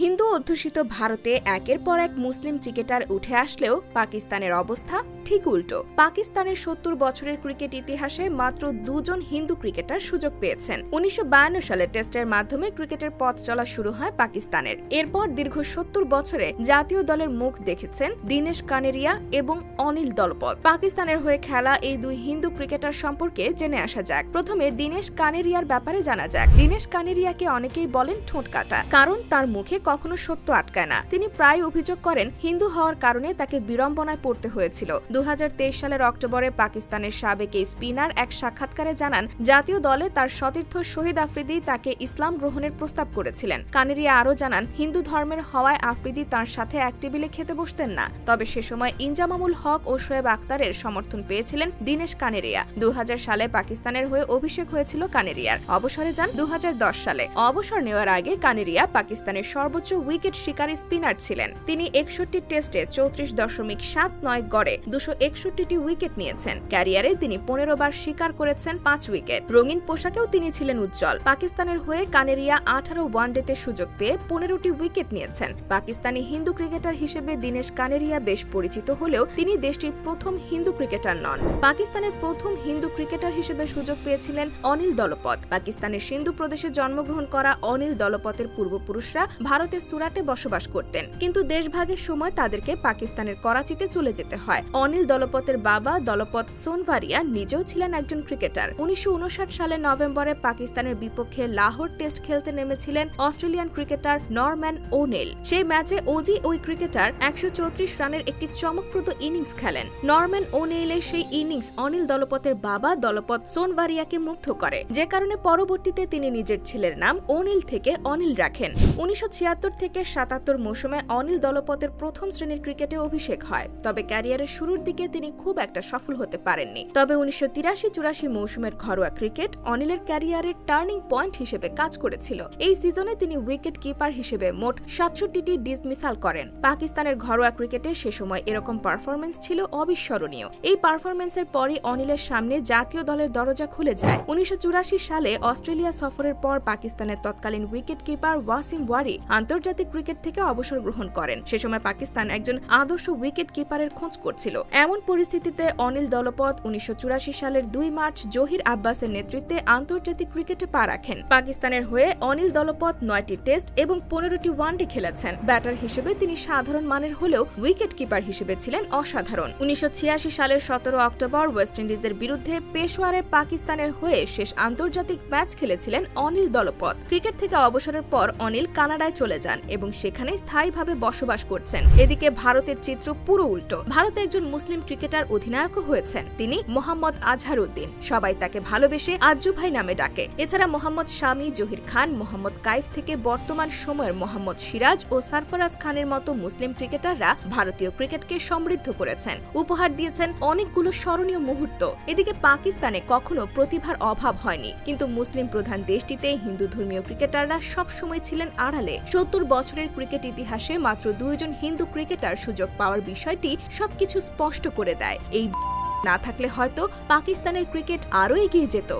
হিন্দু অধ্যুষিত ভারতে একের পর এক মুসলিম ক্রিকেটার উঠে আসলেও পাকিস্তানের অবস্থা ঠিক উল্টো। পাকিস্তানের ৭০ বছরের ক্রিকেট ইতিহাসে মাত্র দুজন হিন্দু ক্রিকেটার সুযোগ পেয়েছেন। ১৯৫২ সালে টেস্টের মাধ্যমে ক্রিকেটের পথ চলা শুরু হয় পাকিস্তানের। এরপর দীর্ঘ ৭০ বছরে জাতীয় দলের মুখ দেখেছেন দীনেশ কানেরিয়া এবং অনিল দলপত। পাকিস্তানের হয়ে খেলা এই দুই হিন্দু ক্রিকেটার সম্পর্কে জেনে আসা যাক। প্রথমে দীনেশ কানেরিয়ার ব্যাপারে জানা যাক। দীনেশ কানেরিয়াকে অনেকেই বলেন ঠোঁট কাটা, কারণ তার মুখে কখনো সত্য আটকায় না। তিনি প্রায় অভিযোগ করেন হিন্দু হওয়ার কারণে তাকে বিড়ম্বনায় পড়তে হয়েছিল। ২০২৩ সালের অক্টোবরে পাকিস্তানের সাবেক এই স্পিনার এক সাক্ষাৎকারে জানান, জাতীয় দলে তার সতীর্থ শহীদ আফ্রিদি তাকে ইসলাম গ্রহণের প্রস্তাব করেছিলেন। কানেরিয়া আরও জানান, হিন্দু ধর্মের হওয়ায় আফ্রিদি তার সাথে এক টেবিলে খেতে বসতেন না। তবে সে সময় ইনজামামুল হক ও শোয়েব আক্তারের সমর্থন পেয়েছিলেন দীনেশ কানেরিয়া। ২০০০ সালে পাকিস্তানের হয়ে অভিষেক হয়েছিল কানেরিয়ার। অবসরে যান ২০১০ সালে। অবসর নেওয়ার আগে কানেরিয়া পাকিস্তানের সর্বোচ্চ উইকেট শিকারী স্পিনার ছিলেন। তিনি ৬১ টেস্টে ৩৪.৭৯ গড়ে ২৬১টি উইকেট নিয়েছেন। ক্যারিয়ারে তিনি ১৫ বার শিকার করেছেন ৫ উইকেট। রঙিন পোশাকেও তিনি ছিলেন উজ্জ্বল। পাকিস্তানের হয়ে কানেরিয়া ১৮ ওয়ানডেতে সুযোগ পেয়ে ১৫টি উইকেট নিয়েছেন। পাকিস্তানি হিন্দু ক্রিকেটার হিসেবে দীনেশ কানেরিয়া বেশ পরিচিত হলেও তিনি দেশটির প্রথম হিন্দু ক্রিকেটার নন। পাকিস্তানের প্রথম হিন্দু ক্রিকেটার হিসেবে সুযোগ পেয়েছিলেন অনিল দলপত। পাকিস্তানের সিন্ধু প্রদেশে জন্মগ্রহণ করা অনিল দলপতের পূর্বপুরুষরা ভারতের সুরাটে বসবাস করতেন, কিন্তু দেশভাগের সময় তাদেরকে পাকিস্তানের করাচিতে চলে যেতে হয়। অনিল দলপতের বাবা দলপত সোনভারিয়া নিজেও ছিলেন একজন ক্রিকেটার। ১৯৫৯ সালের নভেম্বরে পাকিস্তানের বিপক্ষে লাহোর টেস্ট খেলতে নেমেছিলেন অস্ট্রেলিয়ান ক্রিকেটার নরম্যান ও'নেল। সেই ম্যাচে ওজি ওই ক্রিকেটার ১৩৪ রানের একটি চমকপ্রদ ইনিংস খেলেন। নরম্যান ও'নেইলের সেই ইনিংস অনিল দলপতের বাবা দলপত সোনভারিয়াকে মুগ্ধ করে, যে কারণে পরবর্তীতে তিনি নিজের ছেলের নাম ও'নেল থেকে অনিল রাখেন। ১৯৭৬ থেকে ৭৭ মৌসুমে অনিল দলপতের প্রথম শ্রেণীর ক্রিকেটে অভিষেক হয়, তবে ক্যারিয়ারের শুরুর দিকে তিনি খুব একটা সফল হতে পারেননি। তবে ১৯৮৩-৮৪ মৌসুমের ঘরোয়া ক্রিকেট অনিলের ক্যারিয়ারের টার্নিং পয়েন্ট হিসেবে কাজ করেছিল। এই সিজনে তিনি উইকেট কিপার হিসেবে মোট ৬৭টি ডিসমিসাল করেন। পাকিস্তানের ঘরোয়া ক্রিকেটে সে সময় এরকম পারফরমেন্স ছিল অবিস্মরণীয়। এই পারফরমেন্সের পরই অনিলের সামনে জাতীয় দলের দরজা খুলে যায়। ১৯৮৪ সালে অস্ট্রেলিয়া সফরের পর পাকিস্তানের তৎকালীন উইকেট কিপার ওয়াসিম ওয়ারি আন্তর্জাতিক ক্রিকেট থেকে অবসর গ্রহণ করেন। সে সময় পাকিস্তান একজন আদর্শ উইকেট কিপারের খোঁজ করছিল। এমন পরিস্থিতিতে অনিল দলপত ১৯৮৪ সালের ২ মার্চ জহির আব্বাসের নেতৃত্বে আন্তর্জাতিক ক্রিকেটে পা রাখেন। পাকিস্তানের হয়ে অনিল দলপত ৯টি টেস্ট এবং ১৫টি ওয়ানডে খেলেছেন। ব্যাটার হিসেবে তিনি সাধারণ মানের হলেও উইকেট কিপার হিসেবে ছিলেন অসাধারণ। ১৯৮৬ সালের ১৭ অক্টোবর ওয়েস্ট ইন্ডিজের বিরুদ্ধে পেশোয়ারে পাকিস্তানের হয়ে শেষ আন্তর্জাতিক ম্যাচ খেলেছিলেন অনিল দলপত। ক্রিকেট থেকে অবসরের পর অনিল কানাডায় চলে যান এবং সেখানে স্থায়ীভাবে বসবাস করছেন। এদিকে ভারতের চিত্র পুরো উল্টো। ভারতে একজন মুসলিম ক্রিকেটার অধিনায়কও হয়েছেন। তিনি মোহাম্মদ আজহারউদ্দিন। সবাই তাকে ভালোবেসে আজ্জু ভাই নামে ডাকে। এছাড়া মোহাম্মদ শামি, জহির খান, মোহাম্মদ কাইফ থেকে বর্তমান সময়ের মোহাম্মদ সিরাজ ও সরফরাজ খানের মতো মুসলিম ক্রিকেটাররা ভারতীয় ক্রিকেটকে সমৃদ্ধ করেছেন, উপহার দিয়েছেন অনেকগুলো স্মরণীয় মুহূর্ত। এদিকে পাকিস্তানে কখনো প্রতিভার অভাব হয়নি, কিন্তু মুসলিম প্রধান দেশটিতে হিন্দু ধর্মীয় ক্রিকেটাররা সবসময় ছিলেন আড়ালে। ৭০ বছরের ক্রিকেট ইতিহাসে মাত্র ২ জন হিন্দু ক্রিকেটার সুযোগ পাওয়ার বিষয়টি সবকিছু স্পষ্ট করে দেয়। এই না থাকলে হয়তো পাকিস্তানের ক্রিকেট আরও এগিয়ে যেত।